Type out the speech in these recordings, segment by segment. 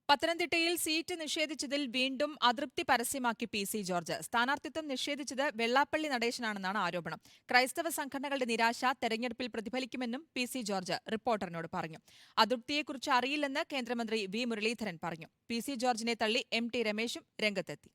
പത്തനംതിട്ടയിൽ സീറ്റ് നിഷേധിച്ചതിൽ വീണ്ടും അതൃപ്തി പരസ്യമാക്കി പി.സി. ജോർജ്. സ്ഥാനാർത്ഥിത്വം നിഷേധിച്ചത് വെള്ളാപ്പള്ളി നടേശനാണെന്നാണ് ആരോപണം. ക്രൈസ്തവ സംഘടനകളുടെ നിരാശ തെരഞ്ഞെടുപ്പിൽ പ്രതിഫലിക്കുമെന്നും പി.സി. ജോർജ് റിപ്പോർട്ടറിനോട് പറഞ്ഞു. അതൃപ്തിയെക്കുറിച്ച് അറിയില്ലെന്ന് കേന്ദ്രമന്ത്രി വി. മുരളീധരൻ പറഞ്ഞു. പി.സി. ജോർജിനെ തള്ളി എം.ടി. രമേശും രംഗത്തെത്തി.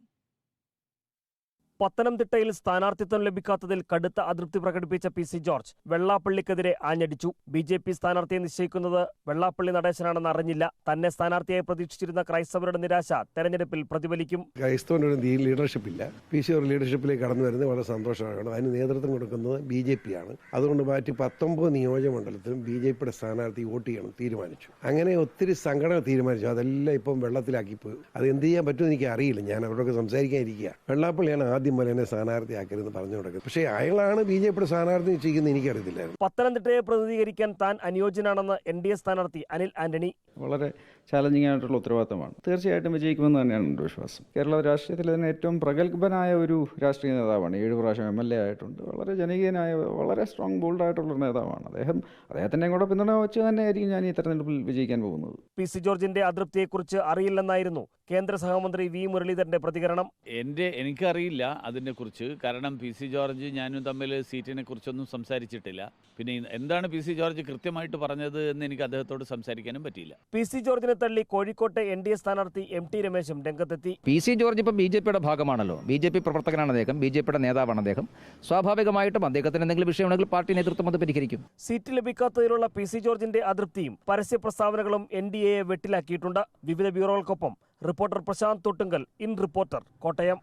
പത്തനംതിട്ടയിൽ സ്ഥാനാർത്ഥിത്വം ലഭിക്കാത്തതിൽ കടുത്ത അതൃപ്തി പ്രകടിപ്പിച്ച പി.സി. ജോർജ് വെള്ളാപ്പള്ളിക്കെതിരെ ആഞ്ഞടിച്ചു. ബി.ജെ.പി. സ്ഥാനാർത്ഥിയെ നിശ്ചയിക്കുന്നത് വെള്ളാപ്പള്ളി നടേശനാണെന്ന് അറിഞ്ഞില്ല. തന്നെ സ്ഥാനാർത്ഥിയായി പ്രതീക്ഷിച്ചിരുന്ന ക്രൈസ്തവരുടെ നിരാശ തെരഞ്ഞെടുപ്പിൽ പ്രതിഫലിക്കും. ക്രൈസ്തവനൊരു ലീഡർഷിപ്പില്ല. പി.സി. ഒരു ലീഡർഷിപ്പിലേക്ക് കടന്നു വരുന്നത് വളരെ സന്തോഷമാണ്. അതിന് നേതൃത്വം കൊടുക്കുന്നത് ബി.ജെ.പി. ആണ്. അതുകൊണ്ട് മാറ്റി 19 നിയോജകമണ്ഡലത്തിലും ബി.ജെ.പിയുടെ സ്ഥാനാർത്ഥി വോട്ട് ചെയ്യണം തീരുമാനിച്ചു. അങ്ങനെ ഒത്തിരി സംഘടന തീരുമാനിച്ചു. അതെല്ലാം ഇപ്പം വെള്ളത്തിലാക്കിപ്പോയി. അത് എന്ത് ചെയ്യാൻ പറ്റുമെന്ന് എനിക്ക് അറിയില്ല. ഞാൻ അവരോടൊക്കെ സംസാരിക്കാനിരിക്കുക. വെള്ളാപ്പള്ളിയാണ് ആദ്യം മലനെ സ്ഥാനാർത്ഥിയാക്കരുതെന്ന് പറഞ്ഞു കൊടുക്കുന്നത്. പക്ഷേ അയാളാണ് ബി.ജെ.പിയുടെ സ്ഥാനാർത്ഥി നിശ്ചയിക്കുന്നത് എനിക്കറിയത്തില്ലായിരുന്നു. പത്തനംതിട്ടയെ പ്രതിനിധീകരിക്കാൻ താൻ അനുയോജ്യനാണെന്ന് എൻ.ഡി.എ സ്ഥാനാർത്ഥി അനിൽ ആന്റണി. വളരെ ചാലഞ്ചിങ് ആയിട്ടുള്ള ഉത്തരവാദിത്തമാണ്. തീർച്ചയായിട്ടും വിജയിക്കുമെന്ന് തന്നെയാണ് എൻ്റെ വിശ്വാസം. കേരള രാഷ്ട്രീയത്തിലെ തന്നെ ഏറ്റവും പ്രഗത്ഭനായ ഒരു രാഷ്ട്രീയ നേതാവാണ്. 7 പ്രാവശ്യം MLA ആയിട്ടുണ്ട്. വളരെ ജനകീയനായ, വളരെ സ്ട്രോങ് ബോൾഡായിട്ടുള്ള നേതാവാണ് അദ്ദേഹത്തിൻ്റെ കൂടെ പിന്തുണ വെച്ച് തന്നെയായിരിക്കും ഞാൻ ഈ തെരഞ്ഞെടുപ്പിൽ വിജയിക്കാൻ പോകുന്നത്. പി.സി. ജോർജിന്റെ അതൃപ്തിയെക്കുറിച്ച് അറിയില്ലെന്നായിരുന്നു കേന്ദ്ര സഹമന്ത്രി വി. മുരളീധരന്റെ പ്രതികരണം. എനിക്കറിയില്ല അതിനെക്കുറിച്ച്. കാരണം പി.സി. ജോർജ് ഞാനും തമ്മിൽ സീറ്റിനെ കുറിച്ചൊന്നും സംസാരിച്ചിട്ടില്ല. പിന്നെ എന്താണ് പി.സി. ജോർജ് കൃത്യമായിട്ട് പറഞ്ഞത് എന്ന് എനിക്ക് അദ്ദേഹത്തോട് സംസാരിക്കാനും പറ്റിയില്ല. പി.സി. ജോർജിനെ തള്ളി കോഴിക്കോട്ടെ എൻ.ഡി.എ സ്ഥാനാർത്ഥി എം.ടി. രമേശും രംഗത്തെത്തി. പി.സി. ജോർജ് ഇപ്പം ബി.ജെ.പിയുടെ ഭാഗമാണല്ലോ. ബി.ജെ.പി പ്രവർത്തകനാണ് അദ്ദേഹം, ബി.ജെ.പിയുടെ നേതാവാണ് അദ്ദേഹം. സ്വാഭാവികമായിട്ടും അദ്ദേഹത്തിന് എന്തെങ്കിലും വിഷയമുണ്ടെങ്കിൽ പാർട്ടി നേതൃത്വം അത് പരിഹരിക്കും. സീറ്റ് ലഭിക്കാത്തതിലുള്ള പി.സി. ജോർജിന്റെ അതൃപ്തിയും പരസ്യ പ്രസ്താവനകളും എൻ.ഡി.എയെ വെട്ടിലാക്കിയിട്ടുണ്ട്. വിവിധ ബ്യൂറോകൾക്കൊപ്പം reporter Prashant Thottunkal, in reporter, Kottayam.